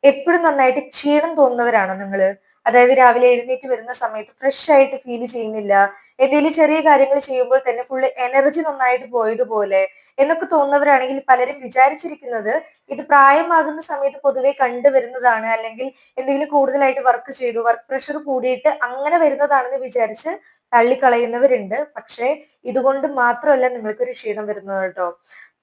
എപ്പോഴും നന്നായിട്ട് ക്ഷീണം തോന്നുന്നവരാണോ നിങ്ങള്? അതായത് രാവിലെ എഴുന്നേറ്റ് വരുന്ന സമയത്ത് ഫ്രഷ് ആയിട്ട് ഫീൽ ചെയ്യുന്നില്ല. എന്തെങ്കിലും ചെറിയ കാര്യങ്ങൾ ചെയ്യുമ്പോൾ തന്നെ ഫുള്ള് എനർജി നന്നായിട്ട് പോയതുപോലെ എന്നൊക്കെ തോന്നുന്നവരാണെങ്കിൽ പലരും വിചാരിച്ചിരിക്കുന്നത് ഇത് പ്രായമാകുന്ന സമയത്ത് പൊതുവെ കണ്ടുവരുന്നതാണ്. അല്ലെങ്കിൽ എന്തെങ്കിലും കൂടുതലായിട്ട് വർക്ക് ചെയ്തു, വർക്ക് പ്രഷർ കൂടിയിട്ട് അങ്ങനെ വരുന്നതാണെന്ന് വിചാരിച്ച് തള്ളിക്കളയുന്നവരുണ്ട്. പക്ഷേ ഇതുകൊണ്ട് മാത്രമല്ല നിങ്ങൾക്കൊരു ക്ഷീണം വരുന്നത് കേട്ടോ.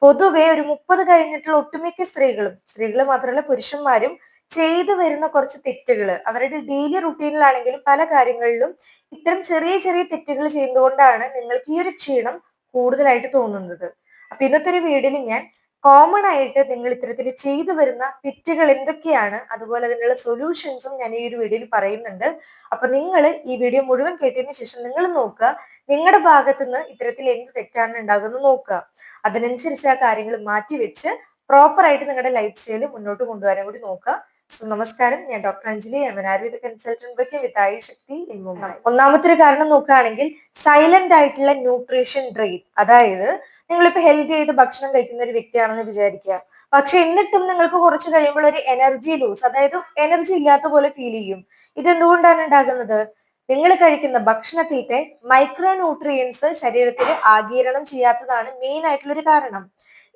പൊതുവെ ഒരു 30 കഴിഞ്ഞിട്ടുള്ള ഒട്ടുമിക്ക സ്ത്രീകൾ മാത്രമല്ല പുരുഷന്മാരും ചെയ്തു വരുന്ന കുറച്ച് തെറ്റുകൾ അവരുടെ ഡെയിലി റുട്ടീനിലാണെങ്കിലും പല കാര്യങ്ങളിലും ഇത്തരം ചെറിയ ചെറിയ തെറ്റുകൾ ചെയ്യുന്നതുകൊണ്ടാണ് നിങ്ങൾക്ക് ഈ ഒരു ക്ഷീണം കൂടുതലായിട്ട് തോന്നുന്നത്. അപ്പൊ ഇന്നത്തെ ഒരു വീഡിയോയിൽ ഞാൻ കോമൺ ആയിട്ട് നിങ്ങൾ ഇത്തരത്തിൽ ചെയ്തു വരുന്ന തെറ്റുകൾ എന്തൊക്കെയാണ്, അതുപോലെ അതിനുള്ള സൊല്യൂഷൻസും ഞാൻ ഈ ഒരു വീഡിയോയിൽ പറയുന്നുണ്ട്. അപ്പൊ നിങ്ങൾ ഈ വീഡിയോ മുഴുവൻ കേട്ടതിന് ശേഷം നിങ്ങൾ നോക്കുക, നിങ്ങളുടെ ഭാഗത്തുനിന്ന് ഇത്തരത്തിൽ എന്ത് തെറ്റാണ് ഉണ്ടാകുന്നത് നോക്കുക. അതിനനുസരിച്ച് ആ കാര്യങ്ങൾ മാറ്റിവെച്ച് പ്രോപ്പർ ആയിട്ട് നിങ്ങളുടെ ലൈഫ് സ്റ്റൈൽ മുന്നോട്ട് കൊണ്ടുവരാൻ കൂടി നോക്കുക. സോ നമസ്കാരം, ഞാൻ doctor Anjali, M N Ayurveda consultant working with Ayush Shakti in Mumbai. ഒന്നാമത്തെ ഒരു കാരണം നോക്കുകയാണെങ്കിൽ സൈലന്റ് ആയിട്ടുള്ള ന്യൂട്രീഷൻ ഡ്രെയിൻ. അതായത് നിങ്ങളിപ്പോ ഹെൽത്തി ആയിട്ട് ഭക്ഷണം കഴിക്കുന്ന ഒരു വ്യക്തിയാണെന്ന് വിചാരിക്കുക. പക്ഷെ എന്നിട്ടും നിങ്ങൾക്ക് കുറച്ച് കഴിയുമ്പോൾ ഒരു എനർജി ലൂസ്, അതായത് എനർജി ഇല്ലാത്ത പോലെ ഫീൽ ചെയ്യും. ഇതെന്തുകൊണ്ടാണ് ഉണ്ടാകുന്നത്? നിങ്ങൾ കഴിക്കുന്ന ഭക്ഷണത്തിലത്തെ മൈക്രോ ന്യൂട്രിയൻസ് ശരീരത്തിൽ ആഗിരണം ചെയ്യാത്തതാണ് മെയിൻ ആയിട്ടുള്ള ഒരു കാരണം.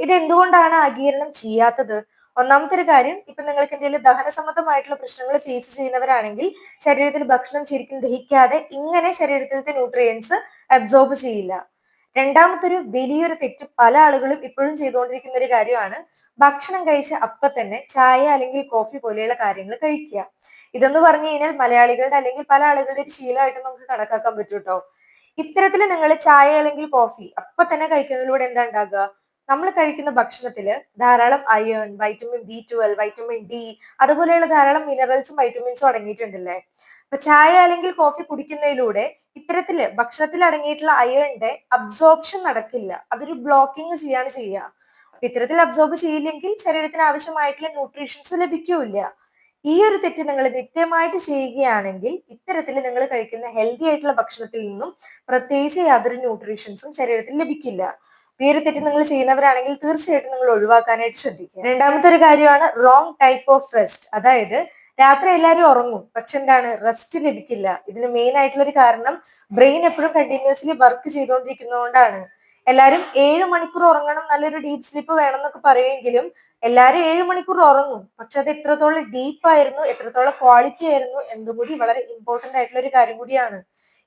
ഇത് എന്തുകൊണ്ടാണ് ആഗിരണം ചെയ്യാത്തത്? ഒന്നാമത്തെ ഒരു കാര്യം, ഇപ്പൊ നിങ്ങൾക്ക് എന്തെങ്കിലും ദഹന സംബന്ധമായിട്ടുള്ള പ്രശ്നങ്ങൾ ഫേസ് ചെയ്യുന്നവരാണെങ്കിൽ ശരീരത്തിൽ ഭക്ഷണം ശരിക്കും ദഹിക്കാതെ ഇങ്ങനെ ശരീരത്തിലത്തെ ന്യൂട്രിയൻസ് അബ്സോർബ് ചെയ്യില്ല. രണ്ടാമത്തെ ഒരു വലിയൊരു തെറ്റ് പല ആളുകളും ഇപ്പോഴും ചെയ്തുകൊണ്ടിരിക്കുന്ന ഒരു കാര്യമാണ് ഭക്ഷണം കഴിച്ച അപ്പൊ തന്നെ ചായ അല്ലെങ്കിൽ കോഫി പോലെയുള്ള കാര്യങ്ങൾ കഴിക്കുക. ഇതെന്ന് പറഞ്ഞു കഴിഞ്ഞാൽ മലയാളികളുടെ അല്ലെങ്കിൽ പല ആളുകളുടെ ഒരു ശീലമായിട്ട് നമുക്ക് കണക്കാക്കാൻ പറ്റും കേട്ടോ. ഇത്തരത്തിൽ നിങ്ങൾ ചായ അല്ലെങ്കിൽ കോഫി അപ്പൊ തന്നെ കഴിക്കുന്നതിലൂടെ എന്താ ഉണ്ടാകുക? നമ്മൾ കഴിക്കുന്ന ഭക്ഷണത്തില് ധാരാളം iron, vitamin B12, vitamin D, അതുപോലെയുള്ള ധാരാളം മിനറൽസും വൈറ്റമിൻസും അടങ്ങിയിട്ടുണ്ടല്ലേ. അപ്പൊ ചായ അല്ലെങ്കിൽ കോഫി കുടിക്കുന്നതിലൂടെ ഇത്തരത്തില് ഭക്ഷണത്തിൽ അടങ്ങിയിട്ടുള്ള അയേണിന്റെ അബ്സോർപ്ഷൻ നടക്കില്ല, അതൊരു ബ്ലോക്കിങ് ചെയ്യാണ് ചെയ്യുക. അപ്പൊ ഇത്തരത്തിൽ അബ്സോർബ് ചെയ്യില്ലെങ്കിൽ ശരീരത്തിന് ആവശ്യമായിട്ടുള്ള ന്യൂട്രീഷൻസ് ലഭിക്കൂല. ഈ ഒരു തെറ്റ് നിങ്ങൾ നിത്യമായിട്ട് ചെയ്യുകയാണെങ്കിൽ ഇത്തരത്തിൽ നിങ്ങൾ കഴിക്കുന്ന ഹെൽത്തി ആയിട്ടുള്ള ഭക്ഷണത്തിൽ നിന്നും പ്രത്യേകിച്ച് യാതൊരു ന്യൂട്രീഷൻസും ശരീരത്തിൽ ലഭിക്കില്ല. ഈ ഒരു തെറ്റ് നിങ്ങൾ ചെയ്യുന്നവരാണെങ്കിൽ തീർച്ചയായിട്ടും നിങ്ങൾ ഒഴിവാക്കാനായിട്ട് ശ്രദ്ധിക്കുക. രണ്ടാമത്തെ ഒരു കാര്യമാണ് റോങ് ടൈപ്പ് ഓഫ് റെസ്റ്റ്. അതായത് രാത്രി എല്ലാവരും ഉറങ്ങും, പക്ഷെ എന്താണ്, റെസ്റ്റ് ലഭിക്കില്ല. ഇതിന് മെയിൻ ആയിട്ടുള്ള ഒരു കാരണം ബ്രെയിൻ എപ്പോഴും കണ്ടിന്യൂസ്ലി വർക്ക് ചെയ്തുകൊണ്ടിരിക്കുന്നതുകൊണ്ടാണ്. എല്ലാവരും 7 മണിക്കൂർ ഉറങ്ങണം, നല്ലൊരു ഡീപ് സ്ലീപ്പ് വേണം എന്നൊക്കെ പറയുമെങ്കിലും എല്ലാവരും 7 മണിക്കൂർ ഉറങ്ങും, പക്ഷെ അത് എത്രത്തോളം ഡീപ്പ് ആയിരുന്നു, എത്രത്തോളം ക്വാളിറ്റി ആയിരുന്നു എന്നുകൂടി വളരെ ഇമ്പോർട്ടന്റ് ആയിട്ടുള്ള ഒരു കാര്യം കൂടിയാണ്.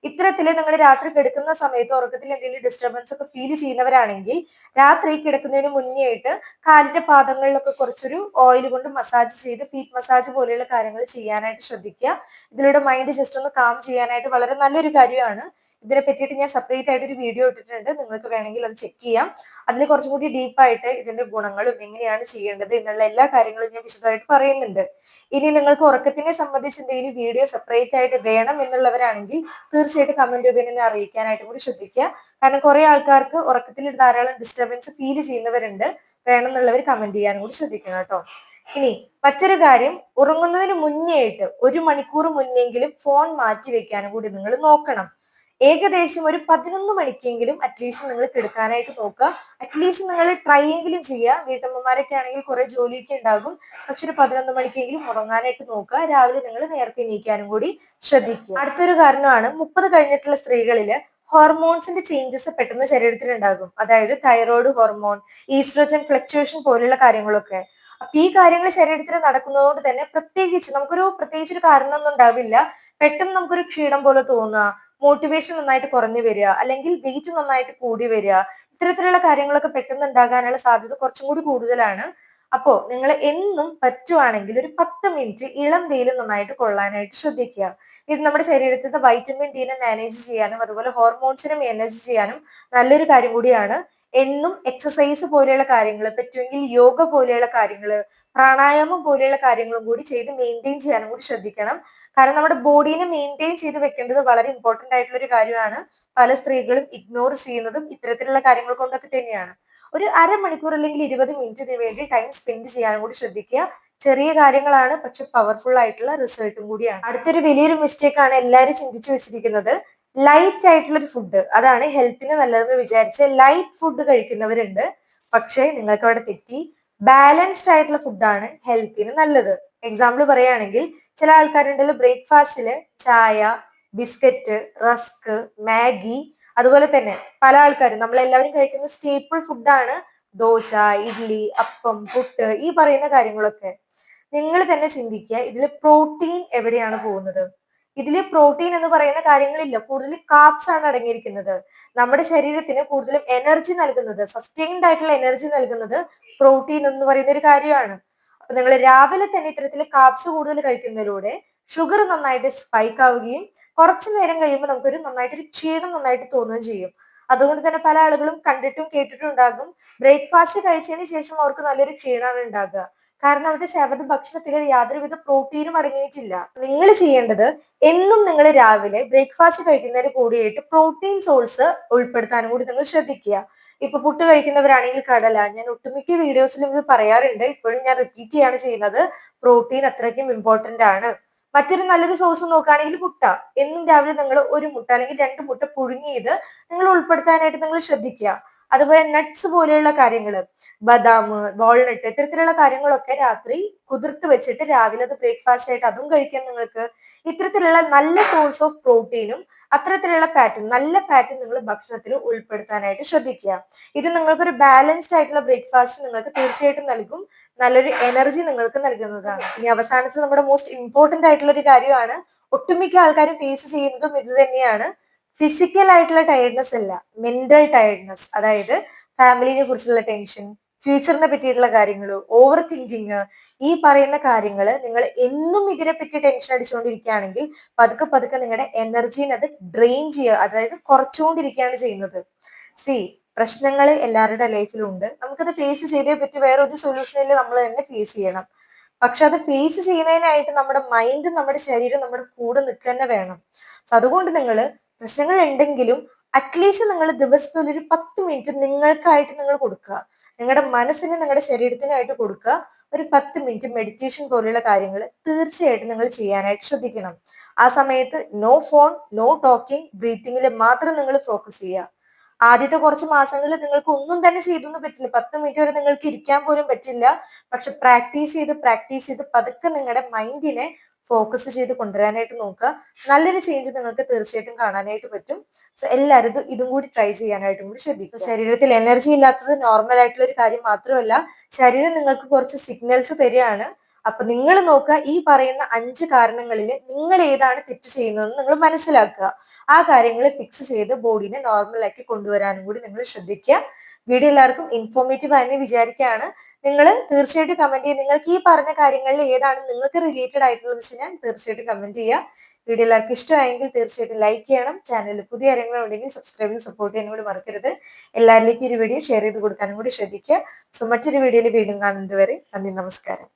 ഇത്തരത്തില് നിങ്ങൾ രാത്രി കിടക്കുന്ന സമയത്ത് ഉറക്കത്തിൽ എന്തെങ്കിലും ഡിസ്റ്റർബൻസ് ഒക്കെ ഫീൽ ചെയ്യുന്നവരാണെങ്കിൽ രാത്രി കിടക്കുന്നതിന് മുന്നേ ആയിട്ട് കാലിന്റെ പാദങ്ങളിലൊക്കെ കുറച്ചൊരു ഓയിൽ കൊണ്ട് മസാജ് ചെയ്ത് ഫീറ്റ് മസാജ് പോലെയുള്ള കാര്യങ്ങൾ ചെയ്യാനായിട്ട് ശ്രദ്ധിക്കുക. ഇതിലൂടെ മൈൻഡ് ജസ്റ്റ് ഒന്ന് കാം ചെയ്യാനായിട്ട് വളരെ നല്ലൊരു കാര്യമാണ്. ഇതിനെ പറ്റിയിട്ട് ഞാൻ സെപ്പറേറ്റ് ആയിട്ട് ഒരു വീഡിയോ ഇട്ടിട്ടുണ്ട്, നിങ്ങൾക്ക് വേണമെങ്കിൽ അത് ചെക്ക് ചെയ്യാം. അതിൽ കുറച്ചും കൂടി ഡീപ്പായിട്ട് ഇതിന്റെ ഗുണങ്ങളും എങ്ങനെയാണ് ചെയ്യേണ്ടത് എന്നുള്ള എല്ലാ കാര്യങ്ങളും ഞാൻ വിശദമായിട്ട് പറയുന്നുണ്ട്. ഇനി നിങ്ങൾക്ക് ഉറക്കത്തിനെ സംബന്ധിച്ച് എന്തെങ്കിലും വീഡിയോ സെപ്പറേറ്റ് ആയിട്ട് വേണം എന്നുള്ളവരാണെങ്കിൽ തീർച്ചയായിട്ടും കമന്റ് രൂപേണ എന്നെ അറിയിക്കാനായിട്ട് കൂടി ശ്രദ്ധിക്കുക. കാരണം കുറെ ആൾക്കാർക്ക് ഉറക്കത്തിൽ ധാരാളം ഡിസ്റ്റർബൻസ് ഫീൽ ചെയ്യുന്നവരുണ്ട്. വേണമെന്നുള്ളവർ കമന്റ് ചെയ്യാനും കൂടി ശ്രദ്ധിക്കണം കേട്ടോ. ഇനി മറ്റൊരു കാര്യം, ഉറങ്ങുന്നതിന് മുന്നേ ആയിട്ട് 1 മണിക്കൂർ മുന്നെങ്കിലും ഫോൺ മാറ്റി വെക്കാനും കൂടി നിങ്ങൾ നോക്കണം. ഏകദേശം ഒരു 11 മണിക്കെങ്കിലും അറ്റ്ലീസ്റ്റ് നിങ്ങൾ കിടക്കാനായിട്ട് നോക്കുക. അറ്റ്ലീസ്റ്റ് നിങ്ങൾ ട്രൈ എങ്കിലും ചെയ്യുക. വീട്ടമ്മമാരൊക്കെ ആണെങ്കിൽ കുറെ ജോലിയൊക്കെ ഉണ്ടാകും, പക്ഷെ ഒരു 11 മണിക്കെങ്കിലും ഉറങ്ങാനായിട്ട് നോക്കുക. രാവിലെ നിങ്ങൾ നേരത്തെ എണീക്കാനും കൂടി ശ്രദ്ധിക്കുക. അടുത്തൊരു കാരണമാണ് 30 കഴിഞ്ഞിട്ടുള്ള സ്ത്രീകളില് ഹോർമോൺസിന്റെ ചേഞ്ചസ് പെട്ടെന്ന് ശരീരത്തിൽ ഉണ്ടാകും. അതായത് തൈറോയ്ഡ് ഹോർമോൺ, ഈസ്ട്രജൻ ഫ്ലക്ച്വേഷൻ പോലുള്ള കാര്യങ്ങളൊക്കെ. അപ്പൊ ഈ കാര്യങ്ങൾ ശരീരത്തിൽ നടക്കുന്നതുകൊണ്ട് തന്നെ പ്രത്യേകിച്ച് ഒരു കാരണമൊന്നും ഉണ്ടാവില്ല, പെട്ടെന്ന് നമുക്കൊരു ക്ഷീണം പോലെ തോന്നുക, മോട്ടിവേഷൻ നന്നായിട്ട് കുറഞ്ഞു വരിക, അല്ലെങ്കിൽ വെയിറ്റ് നന്നായിട്ട് കൂടി വരിക, ഇത്തരത്തിലുള്ള കാര്യങ്ങളൊക്കെ പെട്ടെന്ന് ഉണ്ടാകാനുള്ള സാധ്യത കുറച്ചും കൂടി കൂടുതലാണ്. അപ്പോ നിങ്ങൾ എന്നും പറ്റുവാണെങ്കിൽ ഒരു 10 മിനിറ്റ് ഇളം വെയിൽ നന്നായിട്ട് കൊള്ളാനായിട്ട് ശ്രദ്ധിക്കുക. ഇത് നമ്മുടെ ശരീരത്തിലെ വൈറ്റമിൻ D മാനേജ് ചെയ്യാനും അതുപോലെ ഹോർമോൺസിനെ മാനേജ് ചെയ്യാനും നല്ലൊരു കാര്യം കൂടിയാണ്. എന്നും എക്സസൈസ് പോലെയുള്ള കാര്യങ്ങൾ, പറ്റുമെങ്കിൽ യോഗ പോലെയുള്ള കാര്യങ്ങൾ, പ്രാണായാമം പോലെയുള്ള കാര്യങ്ങളും കൂടി ചെയ്ത് മെയിൻറ്റെയിൻ ചെയ്യാനും കൂടി ശ്രദ്ധിക്കണം. കാരണം നമ്മുടെ ബോഡീനെ മെയിൻറ്റെയിൻ ചെയ്ത് വെക്കേണ്ടത് വളരെ ഇമ്പോർട്ടന്റ് ആയിട്ടുള്ള ഒരു കാര്യമാണ്. പല സ്ത്രീകളും ഇഗ്നോർ ചെയ്യുന്നതും ഇത്തരത്തിലുള്ള കാര്യങ്ങൾ കൊണ്ടൊക്കെ തന്നെയാണ്. ഒരു അരമണിക്കൂർ അല്ലെങ്കിൽ 20 മിനിറ്റിന് വേണ്ടി ടൈം സ്പെൻഡ് ചെയ്യാനും കൂടി ശ്രദ്ധിക്കുക. ചെറിയ കാര്യങ്ങളാണ്, പക്ഷെ പവർഫുൾ ആയിട്ടുള്ള റിസൾട്ടും കൂടിയാണ്. അടുത്തൊരു വലിയൊരു മിസ്റ്റേക്ക് ആണ് എല്ലാവരും ചിന്തിച്ചു വെച്ചിരിക്കുന്നത്, ലൈറ്റ് ആയിട്ടുള്ള ഒരു ഫുഡ് അതാണ് ഹെൽത്തിന് നല്ലതെന്ന് വിചാരിച്ച് ലൈറ്റ് ഫുഡ് കഴിക്കുന്നവരുണ്ട്. പക്ഷേ നിങ്ങൾക്ക് അവിടെ തെറ്റി. ബാലൻസ്ഡ് ആയിട്ടുള്ള ഫുഡാണ് ഹെൽത്തിന് നല്ലത്. എക്സാമ്പിൾ പറയുകയാണെങ്കിൽ ചില ആൾക്കാരുണ്ടല്ലോ ബ്രേക്ക്ഫാസ്റ്റില് ചായ, ബിസ്ക്കറ്റ്, റസ്ക്, മാഗി, അതുപോലെ തന്നെ പല ആൾക്കാരും നമ്മളെല്ലാവരും കഴിക്കുന്ന സ്റ്റേപ്പിൾ ഫുഡാണ് ദോശ, ഇഡ്ലി, അപ്പം, പുട്ട്, ഈ പറയുന്ന കാര്യങ്ങളൊക്കെ. നിങ്ങൾ തന്നെ ചിന്തിക്കുക, ഇതിൽ പ്രോട്ടീൻ എവിടെയാണ് പോകുന്നത്? ഇതിൽ പ്രോട്ടീൻ എന്ന് പറയുന്ന കാര്യങ്ങളില്ല, കൂടുതൽ കാർബ്സ് ആണ് അടങ്ങിയിരിക്കുന്നത്. നമ്മുടെ ശരീരത്തിന് കൂടുതലും എനർജി നൽകുന്നത്, സസ്റ്റെയിൻഡ് ആയിട്ടുള്ള എനർജി നൽകുന്നത് പ്രോട്ടീൻ എന്ന് പറയുന്ന ഒരു കാര്യമാണ്. അപ്പൊ നിങ്ങൾ രാവിലെ തന്നെ ഇത്തരത്തിൽ കാർബ്സ് കൂടുതൽ കഴിക്കുന്നതിലൂടെ ഷുഗർ നന്നായിട്ട് സ്പൈക്ക് ആവുകയും കുറച്ചു നേരം കഴിയുമ്പോൾ നമുക്കൊരു നന്നായിട്ടൊരു ക്ഷീണം നന്നായിട്ട് തോന്നുകയും ചെയ്യും. അതുകൊണ്ട് തന്നെ പല ആളുകളും കണ്ടിട്ടും കേട്ടിട്ടും ഉണ്ടാകും, ബ്രേക്ക്ഫാസ്റ്റ് കഴിച്ചതിന് ശേഷം അവർക്ക് നല്ലൊരു ക്ഷീണമാണ് ഉണ്ടാകുക. കാരണം അവരുടെ ഭക്ഷണത്തിൽ യാതൊരുവിധ പ്രോട്ടീനും അടങ്ങിയിട്ടില്ല. നിങ്ങൾ ചെയ്യേണ്ടത്, എന്നും നിങ്ങൾ രാവിലെ ബ്രേക്ക്ഫാസ്റ്റ് കഴിക്കുന്നതിന് കൂടിയായിട്ട് പ്രോട്ടീൻ സോഴ്സ് ഉൾപ്പെടുത്താനും കൂടി നിങ്ങൾ ശ്രദ്ധിക്കുക. ഇപ്പൊ പുട്ട് കഴിക്കുന്നവരാണെങ്കിൽ കടല, ഞാൻ ഒട്ടുമിക്ക വീഡിയോസിലും ഇത് പറയാറുണ്ട്, ഇപ്പോഴും ഞാൻ റിപ്പീറ്റ് ചെയ്യാണ് ചെയ്യുന്നത്. പ്രോട്ടീൻ അത്രയ്ക്കും ഇമ്പോർട്ടന്റ് ആണ്. മറ്റൊരു നല്ലൊരു സോഴ്സ് നോക്കുകയാണെങ്കിൽ മുട്ട. എന്നും രാവിലെ നിങ്ങൾ ഒരു മുട്ട അല്ലെങ്കിൽ രണ്ട് മുട്ട പുഴുങ്ങിയത് നിങ്ങൾ ഉൾപ്പെടുത്താനായിട്ട് നിങ്ങൾ ശ്രദ്ധിക്കുക. അതുപോലെ നട്ട്സ് പോലെയുള്ള കാര്യങ്ങൾ, ബദാം, വാൾനട്ട്, ഇത്തരത്തിലുള്ള കാര്യങ്ങളൊക്കെ രാത്രി കുതിർത്ത് വെച്ചിട്ട് രാവിലെ അത് ബ്രേക്ക്ഫാസ്റ്റ് ആയിട്ട് അതും കഴിക്കാം നിങ്ങൾക്ക്. ഇത്തരത്തിലുള്ള നല്ല സോഴ്സ് ഓഫ് പ്രോട്ടീനും അത്തരത്തിലുള്ള ഫാറ്റും, നല്ല ഫാറ്റും നിങ്ങൾ ഭക്ഷണത്തിൽ ഉൾപ്പെടുത്താനായിട്ട് ശ്രദ്ധിക്കുക. ഇത് നിങ്ങൾക്കൊരു ബാലൻസ്ഡ് ആയിട്ടുള്ള ബ്രേക്ക്ഫാസ്റ്റ് നിങ്ങൾക്ക് തീർച്ചയായിട്ടും നൽകും, നല്ലൊരു എനർജി നിങ്ങൾക്ക് നൽകുന്നതാണ്. ഇനി അവസാനത്തെ നമ്മുടെ മോസ്റ്റ് ഇമ്പോർട്ടന്റ് ആയിട്ടുള്ള ഒരു കാര്യമാണ്, ഒട്ടുമിക്ക ആൾക്കാരും ഫേസ് ചെയ്യുന്നതും ഇത് തന്നെയാണ്. ഫിസിക്കൽ ആയിട്ടുള്ള ടയർഡ്നെസ് അല്ല, മെന്റൽ ടയർഡ്നെസ്. അതായത് ഫാമിലിനെ കുറിച്ചുള്ള ടെൻഷൻ, ഫ്യൂച്ചറിനെ പറ്റിയിട്ടുള്ള കാര്യങ്ങൾ, ഓവർ തിങ്കിങ്, ഈ പറയുന്ന കാര്യങ്ങൾ നിങ്ങൾ എന്നും ഇതിനെ പറ്റി ടെൻഷൻ അടിച്ചുകൊണ്ടിരിക്കുകയാണെങ്കിൽ പതുക്കെ പതുക്കെ നിങ്ങളുടെ എനർജീനെ അത് ഡ്രെയിൻ ചെയ്യുക, അതായത് കുറച്ചുകൊണ്ടിരിക്കുകയാണ് ചെയ്യുന്നത്. സി, പ്രശ്നങ്ങൾ എല്ലാവരുടെ ലൈഫിലും ഉണ്ട്, നമുക്കത് ഫേസ് ചെയ്തേ പറ്റി, വേറെ ഒരു സൊല്യൂഷൻ ഇല്ല, നമ്മൾ തന്നെ ഫേസ് ചെയ്യണം. പക്ഷെ അത് ഫേസ് ചെയ്യുന്നതിനായിട്ട് നമ്മുടെ മൈൻഡും നമ്മുടെ ശരീരം നമ്മുടെ കൂടെ നിൽക്കുക തന്നെ വേണം. സോ അതുകൊണ്ട് നിങ്ങൾ പ്രശ്നങ്ങൾ ഉണ്ടെങ്കിലും അറ്റ്ലീസ്റ്റ് നിങ്ങൾ ദിവസത്തിൽ ഒരു 10 മിനിറ്റ് നിങ്ങൾക്കായിട്ട് നിങ്ങൾ കൊടുക്കുക, നിങ്ങളുടെ മനസ്സിന് നിങ്ങളുടെ ശരീരത്തിനായിട്ട് കൊടുക്കുക. ഒരു 10 മിനിറ്റ് മെഡിറ്റേഷൻ പോലെയുള്ള കാര്യങ്ങൾ തീർച്ചയായിട്ടും നിങ്ങൾ ചെയ്യാനായിട്ട് ശ്രദ്ധിക്കണം. ആ സമയത്ത് നോ ഫോൺ, നോ ടോക്കിംഗ്, ബ്രീത്തിങ്ങിൽ മാത്രം നിങ്ങൾ ഫോക്കസ് ചെയ്യുക. ആദ്യത്തെ കുറച്ച് മാസങ്ങളിൽ നിങ്ങൾക്ക് ഒന്നും തന്നെ ചെയ്തൊന്നും പറ്റില്ല, 10 മിനിറ്റ് വരെ നിങ്ങൾക്ക് ഇരിക്കാൻ പോലും പറ്റില്ല. പക്ഷെ പ്രാക്ടീസ് ചെയ്ത് പതുക്കെ നിങ്ങളുടെ മൈൻഡിനെ ഫോക്കസ് ചെയ്ത് കൊണ്ടുവരാനായിട്ട് നോക്കുക. നല്ലൊരു ചേഞ്ച് നിങ്ങൾക്ക് തീർച്ചയായിട്ടും കാണാനായിട്ട് പറ്റും. സോ എല്ലാവരും ഇതും കൂടി ട്രൈ ചെയ്യാനായിട്ടും കൂടി ശ്രദ്ധിക്കുക. ശരീരത്തിൽ എനർജി ഇല്ലാത്തത് നോർമൽ ആയിട്ടുള്ള ഒരു കാര്യം മാത്രമല്ല, ശരീരം നിങ്ങൾക്ക് കുറച്ച് സിഗ്നൽസ് തരികയാണ്. അപ്പൊ നിങ്ങൾ നോക്കുക, ഈ പറയുന്ന 5 കാരണങ്ങളിൽ നിങ്ങൾ ഏതാണ് തെറ്റ് ചെയ്യുന്നതെന്ന് നിങ്ങൾ മനസ്സിലാക്കുക. ആ കാര്യങ്ങൾ ഫിക്സ് ചെയ്ത് ബോഡീനെ നോർമൽ ആക്കി കൊണ്ടുവരാനും കൂടി നിങ്ങൾ ശ്രദ്ധിക്കുക. വീഡിയോ എല്ലാവർക്കും ഇൻഫോർമേറ്റീവ് ആയെന്ന് വിചാരിക്കുകയാണ്. നിങ്ങൾ തീർച്ചയായിട്ടും കമന്റ് ചെയ്യുക, നിങ്ങൾക്ക് ഈ പറഞ്ഞ കാര്യങ്ങളിൽ ഏതാണ് നിങ്ങൾക്ക് റിലേറ്റഡ് ആയിട്ടുള്ളത് വെച്ചാൽ തീർച്ചയായിട്ടും കമന്റ് ചെയ്യുക. വീഡിയോ എല്ലാവർക്കും ഇഷ്ടമായെങ്കിൽ തീർച്ചയായിട്ടും ലൈക്ക് ചെയ്യണം. ചാനലിൽ പുതിയ കാര്യങ്ങൾ ഉണ്ടെങ്കിൽ സബ്സ്ക്രൈബ് ചെയ്ത് സപ്പോർട്ട് ചെയ്യാനും കൂടി മറക്കരുത്. എല്ലാവരിലേക്കും ഈ ഒരു വീഡിയോ ഷെയർ ചെയ്ത് കൊടുക്കാനും കൂടി ശ്രദ്ധിക്കുക. സോ മറ്റൊരു വീഡിയോയിൽ വീണ്ടും കാണുന്നത് വരെ നന്ദി, നമസ്കാരം.